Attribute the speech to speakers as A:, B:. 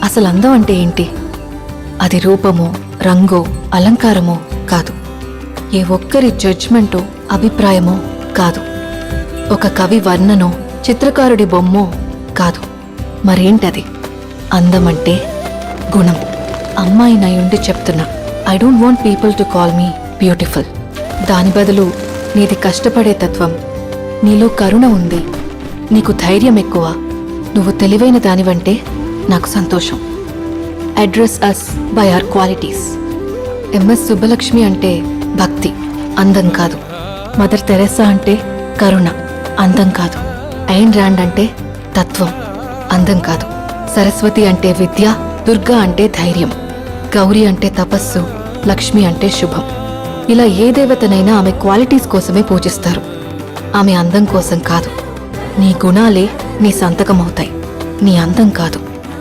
A: అసలు అందం అంటే ఏంటి? అది రూపమో, రంగో, అలంకారమో కాదు. ఏ ఒక్కరి జడ్జ్మెంటో, అభిప్రాయమో కాదు. ఒక కవి వర్ణనో, చిత్రకారుడి బొమ్మో కాదు. మరేంటది? అందమంటే గుణం. అమ్మాయినయుండి చెప్తున్నా, I don't want people to call me beautiful. దాని బదులు నీది కష్టపడే తత్వం, నీలో కరుణ ఉంది, నీకు ధైర్యం ఎక్కువ, నువ్వు తెలివైన దానివంటే నాకు సంతోషం. Address us by our qualities. MS Subbalakshmi అంటే భక్తి, అందం కాదు. మదర్ తెరెసా అంటే కరుణ, అందం కాదు. ఐన్ ర్యాండ్ అంటే తత్వం, అందం కాదు. సరస్వతి అంటే విద్య, దుర్గా అంటే ధైర్యం, గౌరీ అంటే తపస్సు, లక్ష్మి అంటే శుభం. ఇలా ఏ దేవతనైనా ఆమె క్వాలిటీస్ కోసమే పూజిస్తారు, ఆమె అందం కోసం కాదు. నీ గుణాలే నీ సంతకమవుతాయి, నీ అందం కాదు.